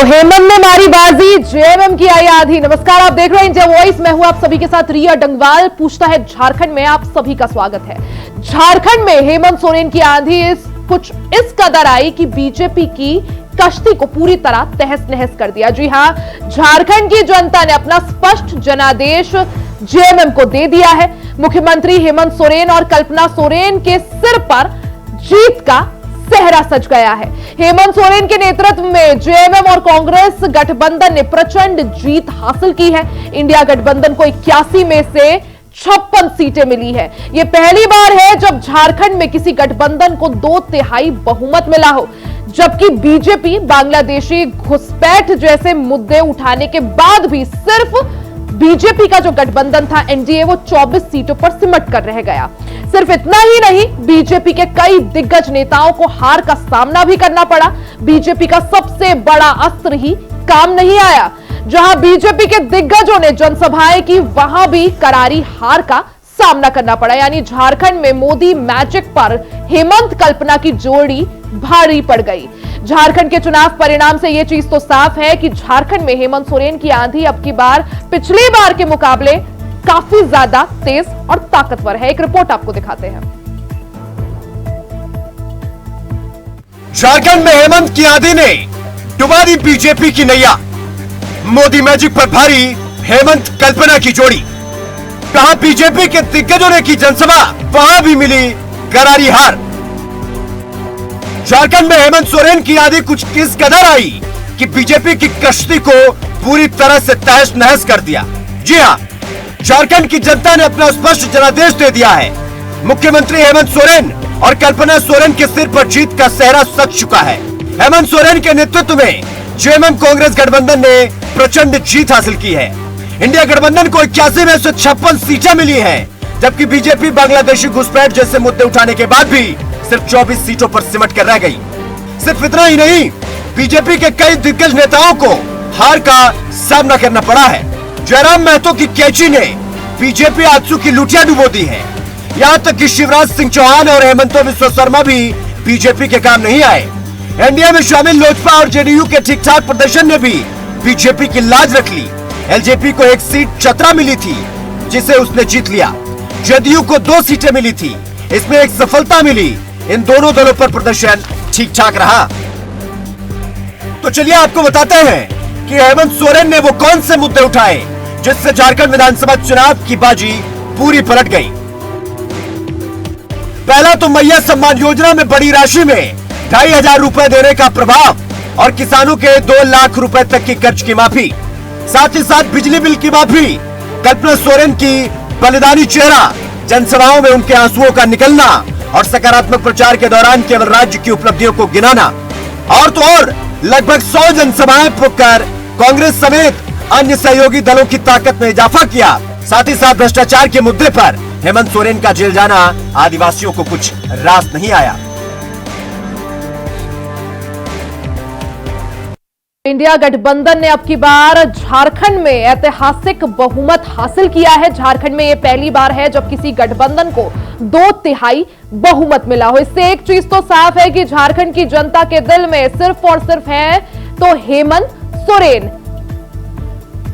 हेमंत ने मारी बाजी, जेएमएम की आई आधी। नमस्कार, आप देख रहे हैं इंडिया वॉइस। मैं हूं आप सभी के साथ रिया डंगवाल। पूछता है झारखंड में, आप सभी का स्वागत है। झारखंड में हेमंत सोरेन की आंधी कुछ इस कदर आई कि बीजेपी की कश्ती को पूरी तरह तहस नहस कर दिया। जी हां, झारखंड की जनता ने अपना स्पष्ट जनादेश जेएमएम को दे दिया है। मुख्यमंत्री हेमंत सोरेन और कल्पना सोरेन के सिर पर जीत का सेहरा सज गया है। हेमंत सोरेन के नेतृत्व में जेएमएम और कांग्रेस गठबंधन ने प्रचंड जीत हासिल की है। इंडिया गठबंधन को 81 में से 56 सीटें मिली है। यह पहली बार है जब झारखंड में किसी गठबंधन को 2/3 बहुमत मिला हो, जबकि बीजेपी बांग्लादेशी घुसपैठ जैसे मुद्दे उठाने के बाद भी सिर्फ बीजेपी का जो गठबंधन था एनडीए, वो 24 सीटों पर सिमट कर रह गया। सिर्फ इतना ही नहीं, बीजेपी के कई दिग्गज नेताओं को हार का सामना भी करना पड़ा। बीजेपी का सबसे बड़ा अस्त्र ही काम नहीं आया। जहां बीजेपी के दिग्गजों ने जनसभाएं की, वहां भी करारी हार का सामना करना पड़ा। यानी झारखंड में मोदी मैजिक पर हेमंत कल्पना की जोड़ी भारी पड़ गई। झारखंड के चुनाव परिणाम से यह चीज तो साफ है कि झारखंड में हेमंत सोरेन की आंधी अब की बार पिछली बार के मुकाबले काफी ज्यादा तेज और ताकतवर है। एक रिपोर्ट आपको दिखाते हैं। झारखंड में हेमंत की आंधी ने डुबा दी बीजेपी की नैया। मोदी मैजिक पर भारी हेमंत कल्पना की जोड़ी। कहा बीजेपी के दिग्गजों ने की जनसभा, वहां भी मिली करारी हार। झारखंड में हेमंत सोरेन की आंधी कुछ इस कदर आई कि बीजेपी की कश्ती को पूरी तरह से तहस नहस कर दिया। जी हां, झारखंड की जनता ने अपना स्पष्ट जनादेश दे दिया है। मुख्यमंत्री हेमंत सोरेन और कल्पना सोरेन के सिर पर जीत का सेहरा सज चुका है। हेमंत सोरेन के नेतृत्व में जेएमएम कांग्रेस गठबंधन ने प्रचंड जीत हासिल की है। इंडिया गठबंधन को 81 में से 56 सीटें मिली हैं, जबकि बीजेपी बांग्लादेशी घुसपैठ जैसे मुद्दे उठाने के बाद भी सिर्फ 24 सीटों पर सिमट कर रह गई। सिर्फ इतना ही नहीं, बीजेपी के कई दिग्गज नेताओं को हार का सामना करना पड़ा है। जयराम महतो की कैची ने बीजेपी आजसू की लुटिया डुबो दी है। यहाँ तक कि शिवराज सिंह चौहान और हेमंत बिस्वा शर्मा भी बीजेपी के काम नहीं आए। एनडीए में शामिल लोजपा और जेडीयू के ठीक ठाक प्रदर्शन ने भी बीजेपी की लाज रख ली। एलजेपी को 1 सीट चतरा मिली थी, जिसे उसने जीत लिया। जेडीयू को 2 सीटें मिली थी, इसमें एक सफलता मिली। इन दोनों दलों पर प्रदर्शन ठीक ठाक रहा। तो चलिए आपको बताते हैं कि हेमंत सोरेन ने वो कौन से मुद्दे उठाए जिससे झारखंड विधानसभा चुनाव की बाजी पूरी पलट गई। पहला तो मैया सम्मान योजना में बड़ी राशि में 2500 रुपए देने का प्रभाव और किसानों के 2 लाख रुपए तक की कर्ज की माफी, साथ ही साथ बिजली बिल की माफी। कल्पना सोरेन की बलिदानी चेहरा, जनसभाओं में उनके आंसुओं का निकलना और सकारात्मक प्रचार के दौरान केवल राज्य की उपलब्धियों को गिनाना। और तो और लगभग 100 जनसभाएं फूंककर कांग्रेस समेत अन्य सहयोगी दलों की ताकत में इजाफा किया। साथ ही साथ भ्रष्टाचार के मुद्दे पर हेमंत सोरेन का जेल जाना आदिवासियों को कुछ रास नहीं आया। इंडिया गठबंधन ने अब की बार झारखंड में ऐतिहासिक बहुमत हासिल किया है। झारखंड में यह पहली बार है जब किसी गठबंधन को 2/3 बहुमत मिला हो। इससे एक चीज तो साफ है कि झारखंड की जनता के दिल में सिर्फ और सिर्फ है तो हेमंत सोरेन।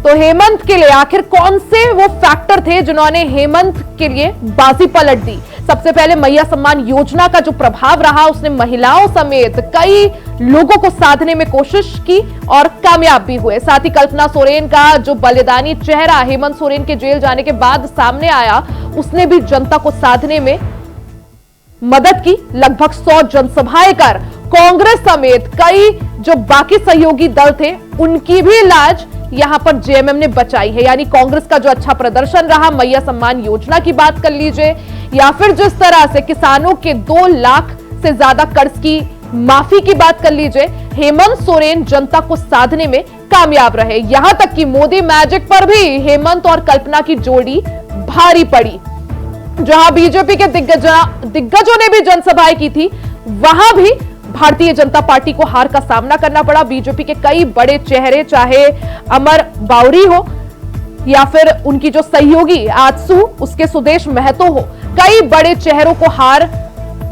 तो हेमंत के लिए आखिर कौन से वो फैक्टर थे जिन्होंने हेमंत के लिए बाजी पलट दी? सबसे पहले मैया सम्मान योजना का जो प्रभाव रहा, उसने महिलाओं समेत कई लोगों को साधने में कोशिश की और कामयाब भी हुए। साथ ही कल्पना सोरेन का जो बलिदानी चेहरा हेमंत सोरेन के जेल जाने के बाद सामने आया, उसने भी जनता को साधने में मदद की। लगभग 100 जनसभाएं कर कांग्रेस समेत कई जो बाकी सहयोगी दल थे, उनकी भी लाज यहां पर जेएमएम ने बचाई है। यानी कांग्रेस का जो अच्छा प्रदर्शन रहा, मैया सम्मान योजना की बात कर लीजिए, या फिर जिस तरह से किसानों के 2 लाख से ज्यादा कर्ज की माफी की बात कर लीजिए, हेमंत सोरेन जनता को साधने में कामयाब रहे। यहां तक कि मोदी मैजिक पर भी हेमंत और कल्पना की जोड़ी भारी पड़ी। जहां बीजेपी के दिग्गजों ने भी जनसभाएं की थी, वहां भी भारतीय जनता पार्टी को हार का सामना करना पड़ा। बीजेपी के कई बड़े चेहरे, चाहे अमर बावरी हो या फिर उनकी जो सहयोगी आजसू, उसके सुदेश महतो हो, कई बड़े चेहरों को हार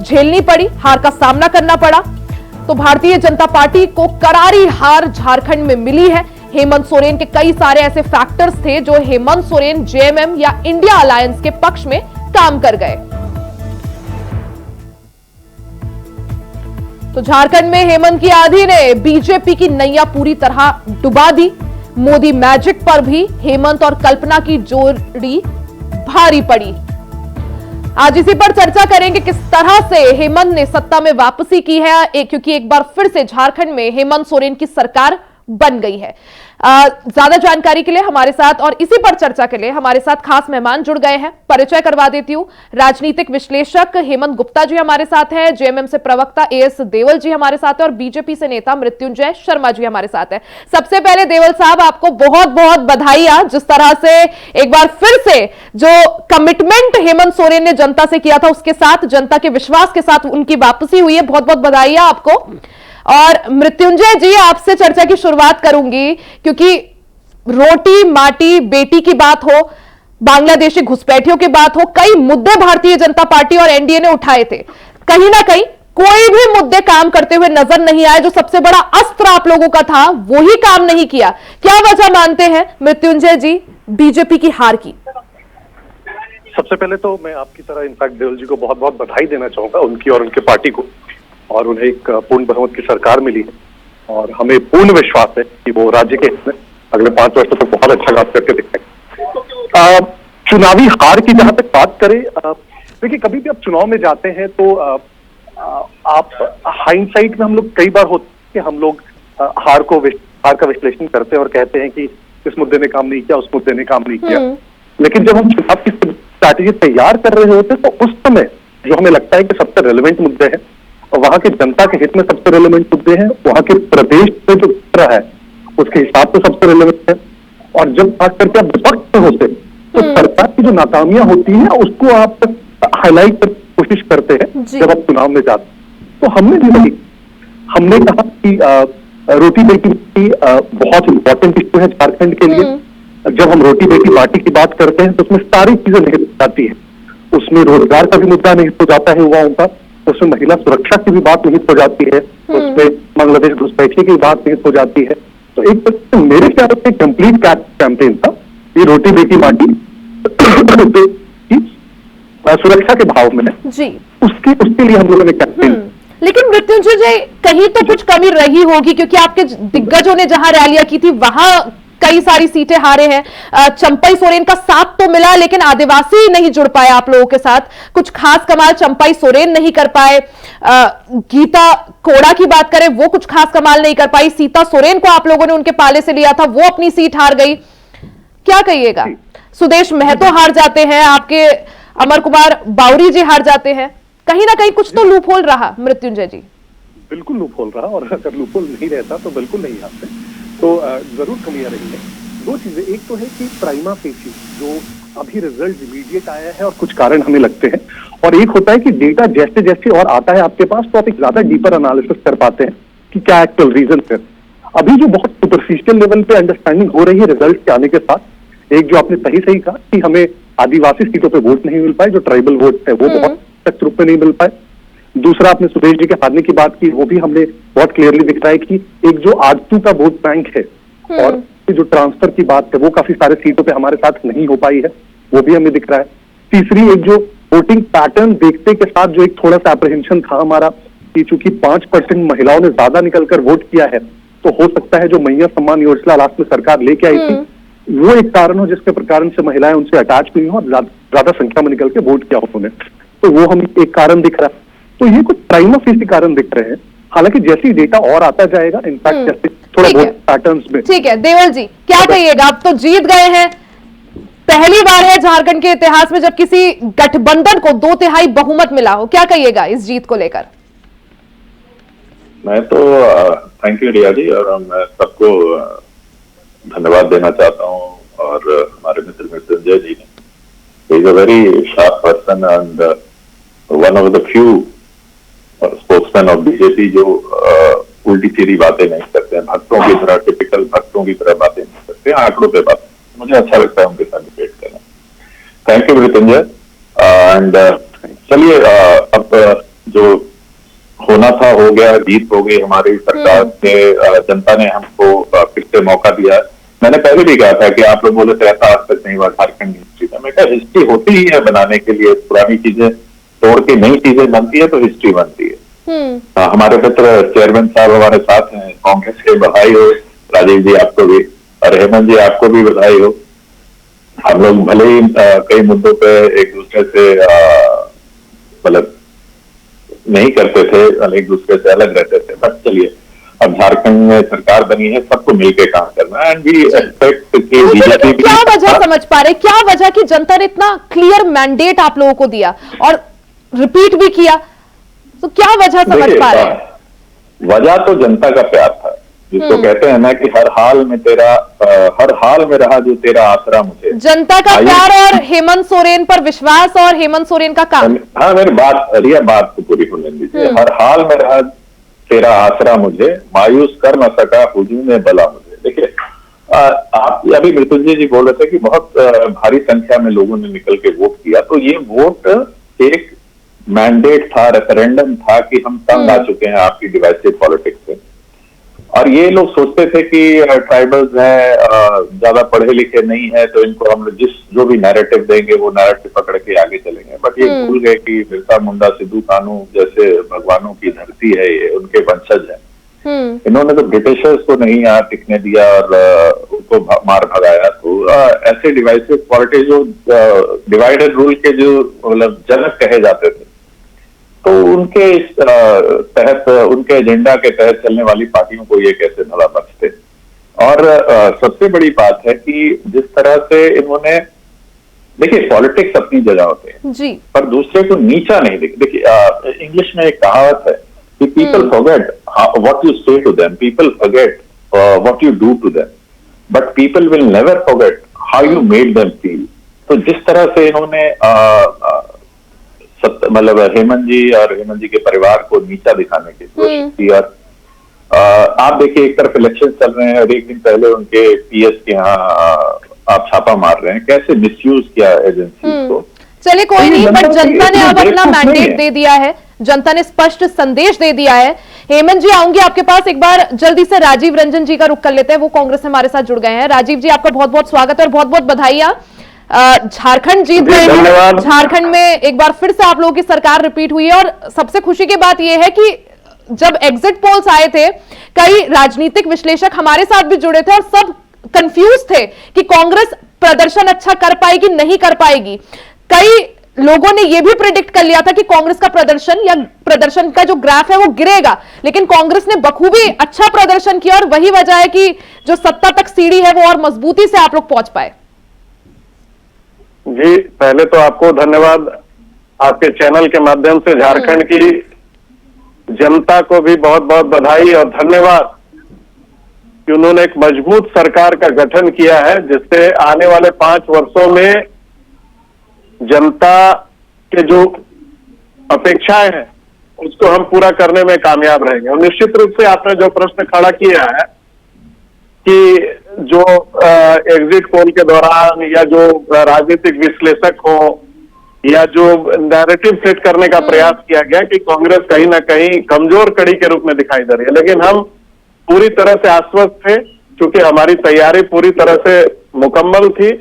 झेलनी पड़ी, हार का सामना करना पड़ा। तो भारतीय जनता पार्टी को करारी हार झारखंड में मिली है। हेमंत सोरेन के कई सारे ऐसे फैक्टर्स थे जो हेमंत सोरेन जेएमएम या इंडिया अलायंस के पक्ष में काम कर गए। तो झारखंड में हेमंत की आंधी ने बीजेपी की नैया पूरी तरह डुबा दी। मोदी मैजिक पर भी हेमंत और कल्पना की जोड़ी भारी पड़ी। आज इसी पर चर्चा करेंगे किस तरह से हेमंत ने सत्ता में वापसी की है, क्योंकि एक बार फिर से झारखंड में हेमंत सोरेन की सरकार बन गई है। ज्यादा जानकारी के लिए हमारे साथ और इसी पर चर्चा के लिए हमारे साथ खास मेहमान जुड़ गए हैं। परिचय करवा देती हूं। राजनीतिक विश्लेषक हेमंत गुप्ता जी हमारे साथ हैं, जेएमएम से प्रवक्ता एएस देवल जी हमारे साथ है और बीजेपी से नेता मृत्युंजय शर्मा जी हमारे साथ है। सबसे पहले देवल साहब, आपको बहुत बहुत बधाई। जिस तरह से एक बार फिर से जो कमिटमेंट हेमंत सोरेन ने जनता से किया था, उसके साथ जनता के विश्वास के साथ उनकी वापसी हुई है। बहुत बहुत बधाई आपको। और मृत्युंजय जी, आपसे चर्चा की शुरुआत करूंगी, क्योंकि रोटी माटी बेटी की बात हो, बांग्लादेशी घुसपैठियों की बात हो, कई मुद्दे भारतीय जनता पार्टी और एनडीए ने उठाए थे। कहीं ना कहीं कोई भी मुद्दे काम करते हुए नजर नहीं आए। जो सबसे बड़ा अस्त्र आप लोगों का था वो ही काम नहीं किया। क्या वजह मानते हैं मृत्युंजय जी बीजेपी की हार की? सबसे पहले तो मैं आपकी तरह इनफैक्ट देवल जी को बहुत बहुत बधाई देना चाहूंगा, उनकी और उनके पार्टी को, और उन्हें एक पूर्ण बहुमत की सरकार मिली है और हमें पूर्ण विश्वास है कि वो राज्य के हित में अगले 5 वर्षों तक बहुत अच्छा काम करके दिखाएंगे। चुनावी हार की जहां तक बात करें, देखिए कभी भी आप चुनाव में जाते हैं तो आप हाइंडसाइट में हम लोग कई बार होते हैं कि हम लोग हार का विश्लेषण करते हैं और कहते हैं कि इस मुद्दे ने काम नहीं किया, उस मुद्दे ने काम नहीं किया। लेकिन जब हम चुनाव की स्ट्रैटेजी तैयार कर रहे होते हैं तो उस समय जो हमें लगता है कि सबसे रेलेवेंट मुद्दे हैं और वहां के जनता के हित में सबसे रेलेवेंट मुद्दे हैं, वहां के प्रदेश में जो खतरा है उसके हिसाब से सबसे रेलेवेंट है। और जब खास करके आप विपक्ष में होते तो सरकार की जो नाकामियां होती है उसको आप हाईलाइट करने की कोशिश करते हैं जब आप चुनाव में जाते हैं। तो हमने भी नहीं, हमने कहा कि रोटी बेटी बहुत इंपॉर्टेंट इश्यू है झारखंड के लिए। जब हम रोटी बेटी पार्टी की बात करते हैं तो उसमें सारी चीजें निहित हो जाती है। उसमें रोजगार का भी मुद्दा निहित हो जाता है युवाओं का, उसमें महिला सुरक्षा की भी बात निहित हो जाती है, उसमें बांग्लादेश घुसपैठी की बात निहित हो जाती है। तो एक तरह से मेरे ख्याल से कंप्लीट कैंपेन था ये रोटी बेटी पार्टी सुरक्षा के भाव में जी, उसके लिए हम लोगों ने कैंपेन। लेकिन मृत्युंजय जी, कहीं तो कुछ कमी रही होगी, क्योंकि आपके दिग्गजों ने जहां रैलियां की थी वहां कई सारी सीटें हारे हैं। चंपई सोरेन का साथ तो मिला, लेकिन आदिवासी नहीं जुड़ पाए आप लोगों के साथ। कुछ खास कमाल चंपई सोरेन नहीं कर पाए। गीता कोड़ा की बात करें, वो कुछ खास कमाल नहीं कर पाई। सीता सोरेन को आप लोगों ने उनके पाले से लिया था, वो अपनी सीट हार गई। क्या कहिएगा? सुदेश महतो हार जाते हैं, आपके अमर कुमार बावरी जी हार जाते हैं। कहीं ना कहीं कुछ तो लूपहोल रहा मृत्युंजय जी। बिल्कुल लूपहोल रहा, और अगर लूपहोल नहीं रहता तो बिल्कुल नहीं आते। तो जरूर कमियां रही है। दो चीजें, एक तो है कि प्राइमा फेसी जो अभी रिजल्ट इमीडिएट आया है और कुछ कारण हमें लगते हैं, और एक होता है कि डेटा जैसे जैसे और आता है आपके पास तो आप एक ज्यादा डीपर एनालिसिस कर पाते हैं कि क्या एक्चुअल रीजन है। अभी जो बहुत सुपरफिशियल लेवल पे अंडरस्टैंडिंग हो रही है रिजल्ट के आने के साथ, एक जो आपने सही कहा कि हमें आदिवासी सीटों पे वोट नहीं मिल पाए, जो ट्राइबल वोट है वो बहुत सख्त रूप में नहीं मिल पाए। दूसरा, आपने सुदेश जी के हारने की बात की, वो भी हमने बहुत क्लियरली दिख रहा है कि एक जो आजसू का वोट बैंक है और जो ट्रांसफर की बात है वो काफी सारे सीटों पे हमारे साथ नहीं हो पाई है, वो भी हमें दिख रहा है। तीसरी, एक जो वोटिंग पैटर्न देखते के साथ जो एक थोड़ा सा अप्रहेंशन था हमारा कि चूंकि 5% महिलाओं ने ज्यादा निकलकर वोट किया है तो हो सकता है जो मैया सम्मान योजना लास्ट में सरकार लेके आई थी वो एक कारण हो जिसके कारण से महिलाएं उनसे अटैच हुई हो और ज्यादा संख्या में निकल के वोट किया उन्होंने, तो वो हम एक कारण दिख रहा है। तो ये कुछ प्राइमा फेसी कारण दिख रहे हैं, हालांकि जैसे डेटा और आता जाएगा इनफैक्ट जैसे थोड़ा बहुत पैटर्न्स में। ठीक है देवल जी, क्या कहिएगा? आप तो जीत गए हैं, पहली बार है झारखंड के इतिहास में जब किसी गठबंधन को 2/3 बहुमत मिला हो, क्या कहिएगा इस जीत को लेकर? मैं तो थैंक यू रिया जी, और मैं सबको धन्यवाद देना चाहता हूँ, और हमारे मित्र मृत्युंजय जी ने, is a very sharp person and one of the few spokesman of BJP जो उल्टी सीधी बातें नहीं करते हैं, भक्तों की तरह, टिपिकल भक्तों की तरह बातें नहीं करते हैं, आंकड़ों पे बात। मुझे अच्छा लगता है उनके साथ डिबेट करना। Thank you Mrityunjay. एंड चलिए अब जो होना था हो गया, जीत हो गई हमारी सरकार के, जनता ने हमको फिर से मौका दिया। मैंने पहले भी कहा था कि आप लोग बोले थे ऐसा आज तक नहीं हुआ झारखंड हिस्ट्री में। मैं कहा हिस्ट्री होती ही है बनाने के लिए, पुरानी चीजें तोड़ के नई चीजें बनती है तो हिस्ट्री बनती है। हमारे मित्र चेयरमैन साहब हमारे साथ हैं कांग्रेस के, बधाई हो राजीव जी आपको भी, और हेमंत जी आपको भी बधाई हो। हम लोग भले ही कई मुद्दों पे एक दूसरे से मतलब नहीं करते थे, एक दूसरे से अलग रहते थे, बट चलिए अब झारखंड में सरकार बनी है, सबको मिलकर काम करना है। एंड वी एक्सपेक्ट कि बीजेपी क्या वजह समझ पा रहे, क्या वजह कि जनता ने इतना क्लियर मैंडेट आप लोगों को दिया और रिपीट भी किया, तो क्या वजह समझ पा रहे हैं? वजह तो जनता का प्यार था, जिसको कहते हैं ना कि हर हाल में रहा जो तेरा आसरा मुझे। जनता का प्यार और हेमंत सोरेन पर विश्वास और हेमंत सोरेन का काम। हाँ, मेरी बात को पूरी होने दीजिए। हर हाल में रहा तेरा आसरा मुझे, मायूस कर न सका हुजूम बला मुझे। देखिए, आप अभी मृत्युंजय जी बोल रहे थे कि बहुत भारी संख्या में लोगों ने निकल के वोट किया, तो ये वोट एक मैंडेट था, रेफरेंडम था कि हम तंग आ चुके हैं आपकी डिवाइसिव पॉलिटिक्स से। और ये लोग सोचते थे कि ट्राइबल्स हैं, ज्यादा पढ़े लिखे नहीं है, तो इनको हम जो भी नैरेटिव देंगे वो नैरेटिव पकड़ के आगे चलेंगे। बट ये भूल गए कि बिरसा मुंडा, सिद्धू कानू जैसे भगवानों की धरती है ये, उनके वंशज है। इन्होंने तो ब्रिटिशर्स को नहीं यहाँ टिकने दिया और उनको मार भगाया। तो ऐसे डिवाइसिव पॉलिटिक्स जो डिवाइडेड रूल के जो मतलब जनक कहे जाते थे, तो उनके तहत, उनके एजेंडा के तहत चलने वाली पार्टियों को ये कैसे भला बख्शते। और सबसे बड़ी बात है कि जिस तरह से इन्होंने, देखिए पॉलिटिक्स अपनी जगह होते हैं जी, पर दूसरे को नीचा नहीं देखिए इंग्लिश में एक कहावत है कि people forget what you say to them, people forget what you do to them, but people will never forget how you made them feel. तो जिस तरह से इन्होंने मतलब हेमंत जी के परिवार को नीचा दिखाने की कोशिश की। और आप देखिए एक तरफ इलेक्शन चल रहे हैं और एक दिन पहले उनके पीएस के यहाँ आप छापा मार रहे हैं, कैसे मिसयूज किया एजेंसी को। चलिए कोई नहीं, पर जनता ने अब अपना मैंडेट दे दिया है, जनता ने स्पष्ट संदेश दे दिया है। हेमंत जी, आऊंगी आपके पास, एक बार जल्दी से राजीव रंजन जी का रुख कर लेते हैं, वो कांग्रेस से हमारे साथ जुड़ गए हैं। राजीव जी, आपका बहुत बहुत स्वागत है और बहुत बहुत बधाइयां। झारखंड जीत गए हैं, झारखंड में एक बार फिर से आप लोगों की सरकार रिपीट हुई है। और सबसे खुशी की बात यह है कि जब एग्जिट पोल्स आए थे, कई राजनीतिक विश्लेषक हमारे साथ भी जुड़े थे और सब कंफ्यूज थे कि कांग्रेस प्रदर्शन अच्छा कर पाएगी नहीं कर पाएगी। कई लोगों ने यह भी प्रेडिक्ट कर लिया था कि कांग्रेस का प्रदर्शन का जो ग्राफ है वो गिरेगा, लेकिन कांग्रेस ने बखूबी अच्छा प्रदर्शन किया और वही वजह है कि जो सत्ता तक सीढ़ी है वो और मजबूती से आप लोग पहुंच पाए। जी, पहले तो आपको धन्यवाद, आपके चैनल के माध्यम से झारखंड की जनता को भी बहुत बहुत बधाई और धन्यवाद कि उन्होंने एक मजबूत सरकार का गठन किया है, जिससे आने वाले 5 वर्षों में जनता के जो अपेक्षाएं हैं उसको हम पूरा करने में कामयाब रहेंगे। और निश्चित रूप से आपने जो प्रश्न खड़ा किया है कि जो एग्जिट पोल के दौरान या जो राजनीतिक विश्लेषक हो या जो नैरेटिव सेट करने का प्रयास किया गया कि कांग्रेस कहीं ना कहीं कमजोर कड़ी के रूप में दिखाई दे रही है, लेकिन हम पूरी तरह से आश्वस्त थे क्योंकि हमारी तैयारी पूरी तरह से मुकम्मल थी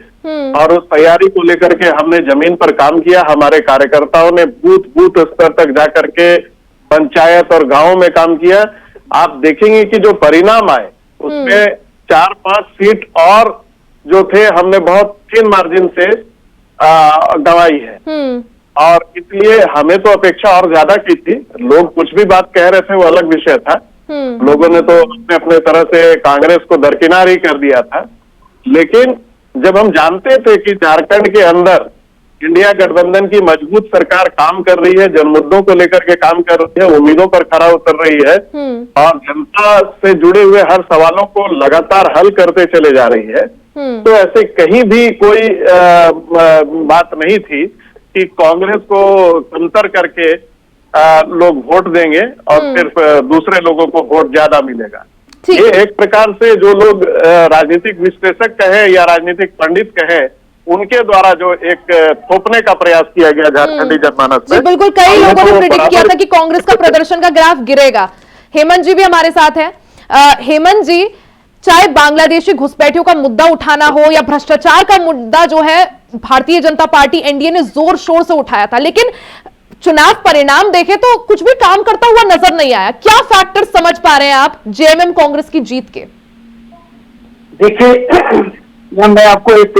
और उस तैयारी को लेकर के हमने जमीन पर काम किया। हमारे कार्यकर्ताओं ने बूथ स्तर तक जाकर के पंचायत और गांवों में काम किया। आप देखेंगे कि जो परिणाम आए उसमें 4-5 सीट और जो थे हमने बहुत थिन मार्जिन से गंवाई है और इसलिए हमें तो अपेक्षा और ज्यादा की थी। लोग कुछ भी बात कह रहे थे वो अलग विषय था, लोगों ने तो अपने तरह से कांग्रेस को दरकिनार ही कर दिया था। लेकिन जब हम जानते थे कि झारखंड के अंदर इंडिया गठबंधन की मजबूत सरकार काम कर रही है, जन मुद्दों को लेकर के काम कर रही है, उम्मीदों पर खरा उतर रही है और जनता से जुड़े हुए हर सवालों को लगातार हल करते चले जा रही है, तो ऐसे कहीं भी कोई बात नहीं थी कि कांग्रेस को कमतर करके लोग वोट देंगे और सिर्फ दूसरे लोगों को वोट ज्यादा मिलेगा। ये एक प्रकार से जो लोग राजनीतिक विश्लेषक कहे या राजनीतिक पंडित कहे उनके द्वारा जो एक थोपने का प्रयास किया गया झारखंडी जनमानस जी में। बिल्कुल, कई हमने लोगों ने तो प्रेडिक्ट किया था कि कांग्रेस का प्रदर्शन का ग्राफ गिरेगा। हेमंत जी भी हमारे साथ है। हेमंत जी, चाहे बांग्लादेशी घुसपैठियों का मुद्दा उठाना हो या भ्रष्टाचार का मुद्दा जो है भारतीय जनता पार्टी एनडीए ने जोर शोर से उठाया था, लेकिन चुनाव परिणाम देखे तो कुछ भी काम करता हुआ नजर नहीं आया। क्या फैक्टर समझ पा रहे हैं आप जेएमएम कांग्रेस की जीत के? देखिए, मैं आपको एक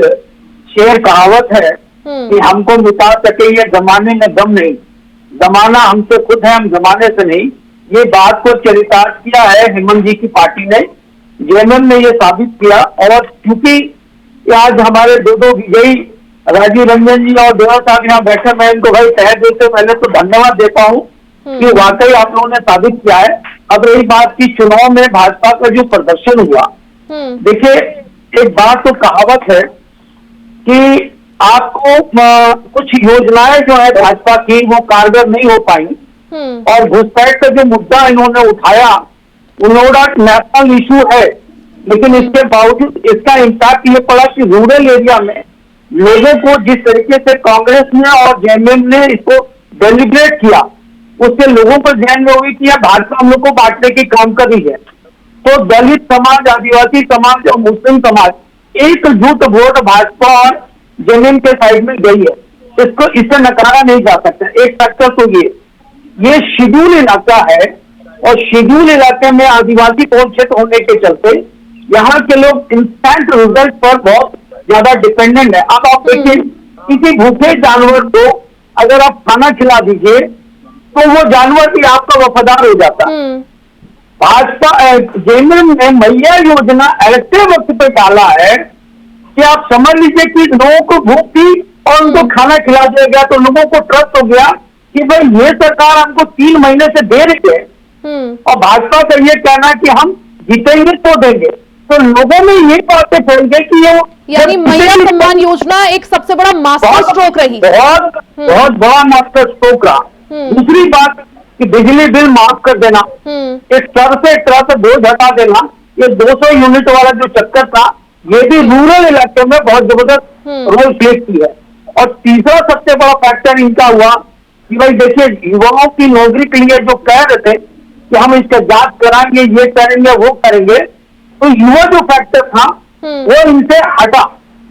शेर कहावत है कि हमको मिटा सके ये जमाने में दम नहीं, जमाना हमसे खुद है, हम जमाने से नहीं। ये बात को चरितार्थ किया है हेमंत जी की पार्टी ने, जेएमएम ने ये साबित किया। और क्योंकि आज हमारे दो विजयी राजीव रंजन जी और देवा साहब यहाँ बैठे, मैं इनको भाई तहे दिल से पहले तो धन्यवाद देता हूँ कि वाकई आप लोगों ने साबित किया है। अब रही बात की चुनाव में भाजपा का जो प्रदर्शन हुआ, देखिए एक बात तो कहावत है कि आपको कुछ योजनाएं जो है भाजपा की वो कारगर नहीं हो पाई, और घुसपैठ का जो मुद्दा इन्होंने उठाया वो नो डाउट नेशनल इशू है, लेकिन इसके बावजूद इसका इम्पैक्ट ये पड़ा कि रूरल एरिया में लोगों को जिस तरीके से कांग्रेस ने और जेएमएम ने इसको डेलिब्रेट किया, उससे लोगों को ध्यान में हुई कि भाजपा हम लोग को बांटने की काम कर रही है। तो दलित समाज, आदिवासी समाज और मुस्लिम समाज एकजुट वोट भाजपा और जेएमएम के साइड में गई है, इसको इससे नकारा नहीं जा सकता। एक फैक्टर तो ये शेड्यूल इलाका है, और शेड्यूल इलाके में आदिवासी बहुल क्षेत्र होने के चलते यहाँ के लोग इंस्टेंट रिजल्ट पर बहुत ज्यादा डिपेंडेंट है। अब आप देखिए, किसी भूखे जानवर को अगर आप खाना खिला दीजिए तो वो जानवर भी आपका वफादार हो जाता। भाजपा जेएमएम ने मैया योजना ऐसे वक्त पे डाला है कि आप समझ लीजिए कि लोगों को भूख थी और उनको खाना खिला दिया गया, तो लोगों को ट्रस्ट हो गया कि भाई ये सरकार हमको 3 महीने से दे रही है, और भाजपा का ये कहना कि हम जीतेंगे तो देंगे, तो लोगों में ये बातें फैल गई कि ये यानी मैया सम्मान योजना एक सबसे बड़ा मास्टर स्ट्रोक रही। बहुत बड़ा मास्टर स्ट्रोक रहा। दूसरी बात कि बिजली बिल माफ कर देना, एक तरह से बोझ हटा देना, ये 200 यूनिट वाला जो चक्कर था, ये भी रूरल इलाके में बहुत जबरदस्त रोल प्ले की है। और तीसरा सबसे बड़ा फैक्टर इनका हुआ कि भाई देखिए, युवाओं की नौकरी के लिए जो कह रहे थे कि हम इसका जांच कराएंगे, ये करेंगे, वो करेंगे, तो युवा जो फैक्टर था वो इनसे हटा,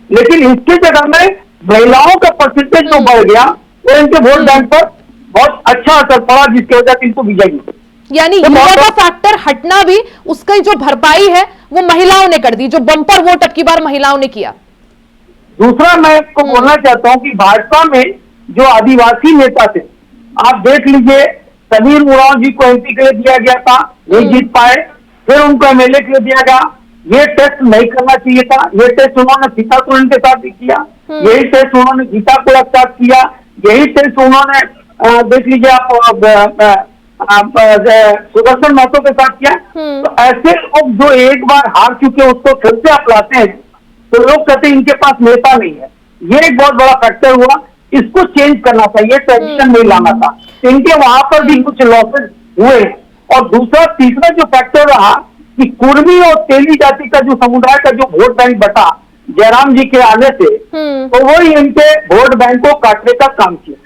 लेकिन इसकी जगह में महिलाओं का परसेंटेज जो बढ़ गया वो इनके वोट बैंक पर बहुत अच्छा असर पड़ा, जिसकी वजह से इनको विजय मिली। यानी युवा का फैक्टर हटना भी उसकी जो भरपाई है वो महिलाओं ने कर दी, जो बम्पर वोट अब की बार महिलाओं ने किया। दूसरा मैं आपको बोलना चाहता हूं कि भाजपा में जो आदिवासी नेता थे, आप देख लीजिए, समीर उरांव जी को एमपी के लिए दिया गया था, नहीं जीत पाए, फिर उनको एमएलए के लिए दिया गया। ये टेस्ट नहीं करना चाहिए था, ये टेस्ट उन्होंने सीता सोरेन के साथ भी किया, यही टेस्ट उन्होंने गीता को साथ किया, यही टेस्ट उन्होंने देख लीजिए आप सुदर्शन महतो के साथ किया। तो ऐसे लोग जो एक बार हार चुके उसको फिर से आप लाते हैं, तो लोग कहते हैं इनके पास नेता नहीं है। ये एक बहुत बड़ा फैक्टर हुआ, इसको चेंज करना था, ये ट्रेडिशन नहीं लाना था। इनके वहां पर भी कुछ लॉसेज हुए। और दूसरा तीसरा जो फैक्टर रहा कि कुर्मी और तेली जाति का जो समुदाय का जो वोट बैंक बटा जयराम जी के आने से, तो वही इनके वोट बैंक को काटने का काम किया।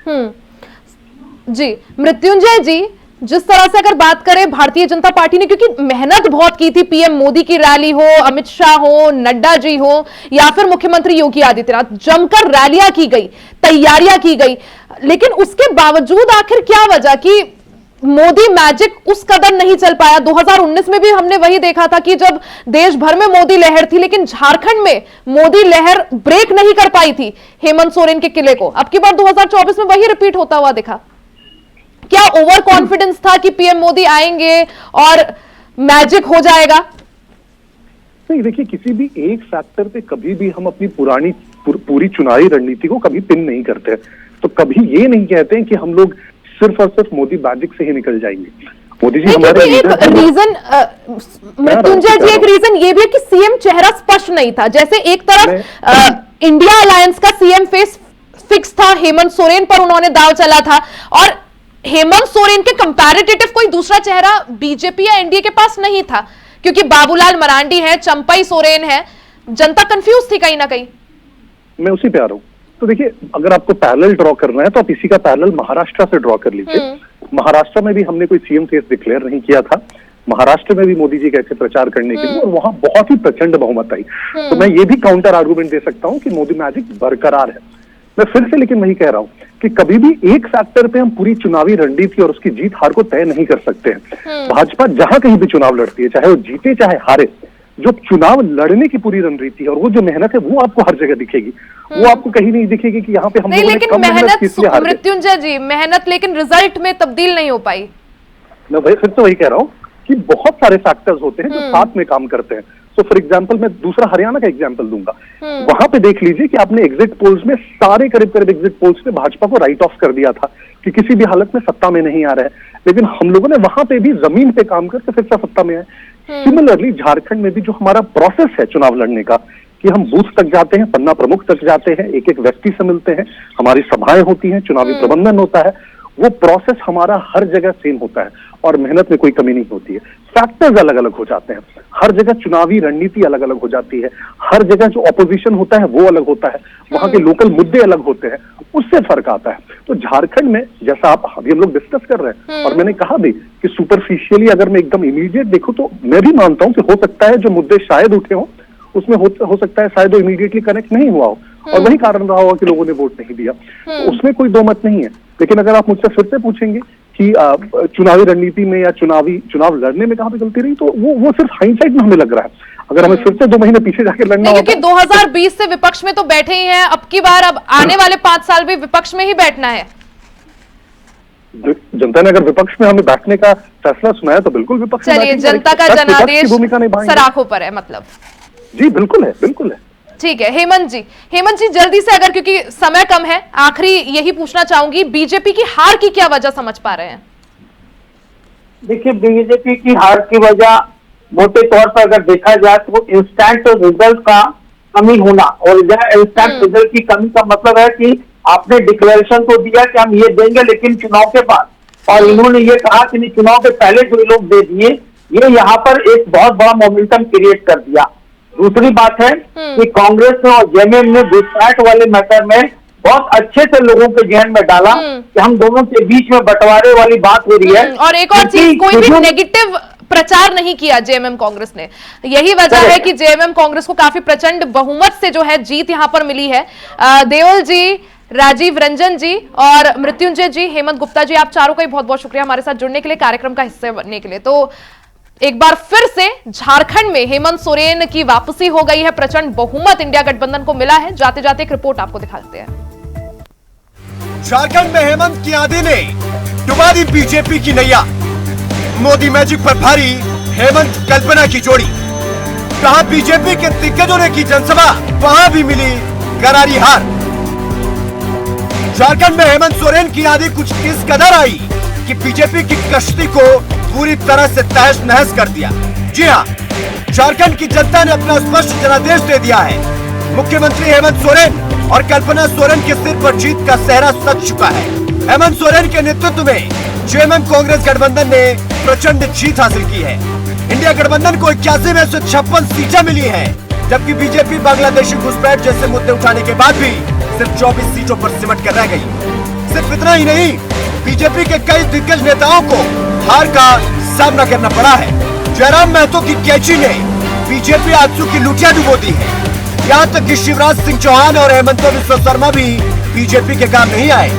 जी मृत्युंजय जी, जिस तरह से अगर बात करें भारतीय जनता पार्टी ने, क्योंकि मेहनत बहुत की थी, पीएम मोदी की रैली हो, अमित शाह हो, नड्डा जी हो, या फिर मुख्यमंत्री योगी आदित्यनाथ, जमकर रैलियां की गई, तैयारियां की गई, लेकिन उसके बावजूद आखिर क्या वजह कि मोदी मैजिक उस कदर नहीं चल पाया? 2019 में भी हमने वही देखा था कि जब देश भर में मोदी लहर थी, लेकिन झारखंड में मोदी लहर ब्रेक नहीं कर पाई थी हेमंत सोरेन के किले को। अब की बार 2024 में वही रिपीट होता हुआ दिखा। क्या ओवर कॉन्फिडेंस था कि पीएम मोदी आएंगे और मैजिक हो जाएगा? नहीं, देखिए, किसी भी एक फैक्टर पे कभी भी हम अपनी पूरी चुनावी रणनीति को कभी पिन नहीं करते। तो कभी ये नहीं कहते हैं कि हम लोग सिर्फ और सिर्फ मोदी मैजिक से ही निकल जाएंगे। मोदी जी हमारे रीजन, मृत्युंजय जी, एक रीजन ये भी है कि सीएम चेहरा स्पष्ट नहीं था। जैसे एक तरफ इंडिया अलायंस का सीएम फेस फिक्स था, हेमंत सोरेन पर उन्होंने दाव चला था, और हेमंत सोरेन के कंपैरेटिव कोई दूसरा चेहरा बीजेपी या एनडीए के पास नहीं था, क्योंकि बाबूलाल मरांडी है, चंपई सोरेन है, जनता कंफ्यूज थी कहीं ना कहीं। मैं उसी पे आ रहा हूँ। तो देखिए, अगर आपको पैरेलल ड्रॉ करना है तो आप इसी का पैरेलल महाराष्ट्र से ड्रॉ कर लीजिए। महाराष्ट्र में भी हमने कोई सीएम फेस डिक्लेयर नहीं किया था। महाराष्ट्र में भी मोदी जी गए थे प्रचार करने के लिए और वहां बहुत ही प्रचंड बहुमत आई। तो मैं ये भी काउंटर आर्गुमेंट दे सकता हूँ कि मोदी मैजिक बरकरार है। मैं फिर से लेकिन वही कह रहा हूँ कि कभी भी एक फैक्टर पे हम पूरी चुनावी रणनीति और उसकी जीत हार को तय नहीं कर सकते हैं। भाजपा जहां कहीं भी चुनाव लड़ती है, चाहे वो जीते चाहे हारे, जो चुनाव लड़ने की पूरी रणनीति है और वो जो मेहनत है वो आपको हर जगह दिखेगी। वो आपको कहीं नहीं दिखेगी कि यहाँ पे हम नहीं, लोगों ने लेकिन कम मेहनत की इसलिए हार गए। मृत्युंजय जी, मेहनत लेकिन रिजल्ट में तब्दील नहीं हो पाई। मैं फिर से वही कह रहा हूँ कि बहुत सारे फैक्टर्स होते हैं जो साथ में काम करते हैं। सो फॉर एग्जांपल मैं दूसरा हरियाणा का एग्जांपल दूंगा। वहां पे देख लीजिए कि आपने एग्जिट पोल्स में सारे करीब एग्जिट पोल्स ने भाजपा को राइट ऑफ कर दिया था कि किसी भी हालत में सत्ता में नहीं आ रहा है, लेकिन हम लोगों ने वहां पे भी जमीन पे काम करके फिर से सत्ता में आए। सिमिलरली झारखंड में भी जो हमारा प्रोसेस है चुनाव लड़ने का, कि हम बूथ तक जाते हैं, पन्ना प्रमुख तक जाते हैं, एक एक व्यक्ति से मिलते हैं, हमारी सभाएं होती हैं, चुनावी प्रबंधन होता है, वो प्रोसेस हमारा हर जगह सेम होता है और मेहनत में कोई कमी नहीं होती है। फैक्टर्स अलग अलग हो जाते हैं, हर जगह चुनावी रणनीति अलग अलग हो जाती है, हर जगह जो ऑपोजिशन होता है वो अलग होता है, वहां के लोकल मुद्दे अलग होते हैं, उससे फर्क आता है। तो झारखंड में जैसा आप अभी हम लोग डिस्कस कर रहे हैं और मैंने कहा भी कि सुपरफिशियली अगर मैं एकदम इमीडिएट देखूं तो मैं भी मानता हूं कि हो सकता है जो मुद्दे शायद उठे हों उसमें हो सकता है शायद वो इमीडिएटली कनेक्ट नहीं हुआ हो और वही कारण रहा होगा कि लोगों ने वोट नहीं दिया। तो उसमें कोई दो मत नहीं है। लेकिन अगर आप मुझसे फिर से पूछेंगे कि चुनावी रणनीति में या चुनाव लड़ने में कहां पे गलती रही, तो वो सिर्फ हाइंडसाइट में हमें लग रहा है। अगर हमें फिर से 2 महीने पीछे जाकर लड़ना होगा, क्योंकि 2020 से विपक्ष में तो बैठे ही हैं, अब की बार अब आने वाले 5 साल भी विपक्ष में ही बैठना है। जनता ने अगर विपक्ष में हमें बैठने का फैसला सुनाया तो बिल्कुल विपक्ष में चलिए, जनता का जनादेश सराखों पर है, मतलब जी बिल्कुल है, बिल्कुल है। ठीक है। हेमंत जी जल्दी से, अगर क्योंकि समय कम है, आखिरी यही पूछना चाहूंगी, बीजेपी की हार की क्या वजह समझ पा रहे हैं? देखिए, बीजेपी की हार की वजह मोटे तौर पर अगर देखा जाए तो इंस्टेंट रिजल्ट का कमी होना, और इंस्टेंट रिजल्ट की कमी का मतलब है कि आपने डिक्लेरेशन तो दिया कि हम ये देंगे लेकिन चुनाव के बाद, और इन्होंने ये कहा कि नहीं चुनाव के पहले जो लोग दे दिए, ये यहाँ पर एक बहुत बड़ा मोमेंटम क्रिएट कर दिया। दूसरी बात है कि कांग्रेस और जेएमएम ने घुसपैठ वाले मैटर में बहुत अच्छे से लोगों के जहन में डाला कि हम दोनों के बीच में बंटवारे वाली बात हो रही है। और एक और चीज, कोई भी नेगेटिव प्रचार नहीं किया जेएमएम कांग्रेस ने। यही वजह है कि जेएमएम कांग्रेस को काफी प्रचंड बहुमत से जो है जीत यहां पर मिली है। देओल जी, राजीव रंजन जी और मृत्युंजय जी, हेमंत गुप्ता जी, आप चारों का ही बहुत बहुत शुक्रिया हमारे साथ जुड़ने के लिए, कार्यक्रम का हिस्से बनने के लिए। तो एक बार फिर से झारखंड में हेमंत सोरेन की वापसी हो गई है, प्रचंड बहुमत इंडिया गठबंधन को मिला है। जाते जाते एक रिपोर्ट आपको दिखाते हैं। झारखंड में हेमंत की आंधी ने डुबा दी बीजेपी की नैया। मोदी मैजिक पर भारी हेमंत कल्पना की जोड़ी। कहा बीजेपी के दिग्गजों ने की जनसभा, वहां भी मिली करारी हार। झारखंड में हेमंत सोरेन की आंधी कुछ इस कदर आई कि बीजेपी की कश्ती को पूरी तरह से तहस नहस कर दिया। जी हाँ, झारखंड की जनता ने अपना स्पष्ट जनादेश दे दिया है। मुख्यमंत्री हेमंत सोरेन और कल्पना सोरेन के सिर पर जीत का सेहरा सज चुका है। हेमंत सोरेन के नेतृत्व में जेएमएम कांग्रेस गठबंधन ने प्रचंड जीत हासिल की है। इंडिया गठबंधन को 81 में से 56 सीटें मिली हैं, जबकि बीजेपी बांग्लादेशी घुसपैठ जैसे मुद्दे उठाने के बाद भी सिर्फ 24 सीटों पर सिमट कर रह गई। सिर्फ इतना ही नहीं, बीजेपी के कई दिग्गज नेताओं को हार का सामना करना पड़ा है। जयराम महतो की कैची ने बीजेपी आंसू की लुटिया डुबो दी है। यहाँ तक कि शिवराज सिंह चौहान और हेमंत बिस्वा शर्मा भी बीजेपी के काम नहीं आए।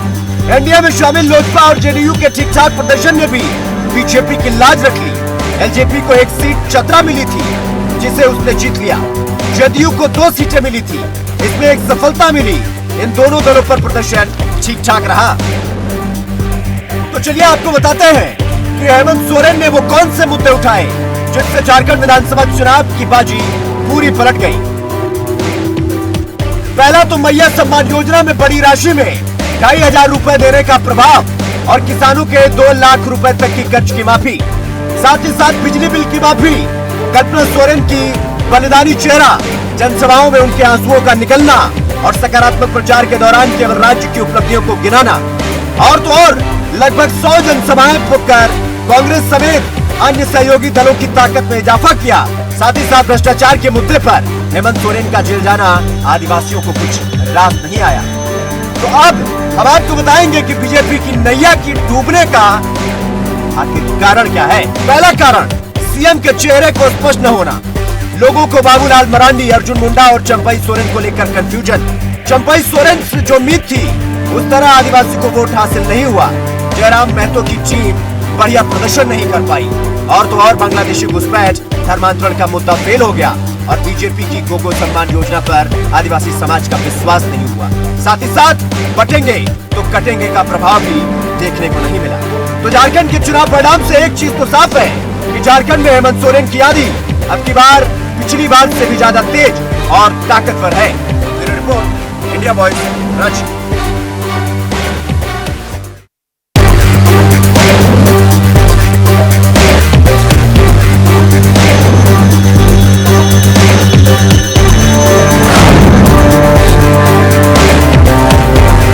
एनडीए में शामिल लोजपा और जेडीयू के ठीक ठाक प्रदर्शन ने भी बीजेपी की लाज रख ली। एलजेपी को 1 सीट चतरा मिली थी, जिसे उसने जीत लिया। जदयू को 2 सीटें मिली थी, इसमें एक सफलता मिली। इन दोनों दलों पर प्रदर्शन ठीक ठाक रहा। तो चलिए आपको बताते हैं कि हेमंत सोरेन ने वो कौन से मुद्दे उठाए जिससे झारखंड विधानसभा चुनाव की बाजी पूरी पलट गई। पहला तो मैया सम्मान योजना में बड़ी राशि में 2500 रुपए देने का प्रभाव और किसानों के 2 लाख रुपए तक की कर्ज की माफी, साथ ही साथ बिजली बिल की माफी। कल्पना सोरेन की बलिदानी चेहरा, जनसभाओं में उनके आंसुओं का निकलना और सकारात्मक प्रचार के दौरान केवल राज्य की उपलब्धियों को गिनाना। और तो और लगभग 100 जनसभाएं फूंककर कांग्रेस समेत अन्य सहयोगी दलों की ताकत में इजाफा किया। साथ ही साथ भ्रष्टाचार के मुद्दे पर हेमंत सोरेन का जेल जाना आदिवासियों को कुछ रास नहीं आया। तो अब आपको बताएंगे कि बीजेपी की नैया की डूबने का आखिर कारण क्या है। पहला कारण सीएम के चेहरे को स्पष्ट न होना। लोगों को बाबूलाल मरांडी, अर्जुन मुंडा और चंपई सोरेन को लेकर कंफ्यूजन। चंपई सोरेन से जो उम्मीद थी उस तरह आदिवासी को वोट हासिल नहीं हुआ। जयराम महतो की टीम बढ़िया प्रदर्शन नहीं कर पाई और तो और बांग्लादेशी घुसपैठ धर्मांतरण का मुद्दा फेल हो गया और बीजेपी की गोगो सम्मान योजना पर आदिवासी समाज का विश्वास नहीं हुआ। साथ ही साथ बटेंगे तो कटेंगे का प्रभाव भी देखने को नहीं मिला। तो झारखंड के चुनाव परिणाम से एक चीज तो साफ है कि झारखंड में हेमंत सोरेन की आंधी अब की बार पिछली बार से भी ज्यादा तेज और ताकतवर है। Report India voice, Ranchi.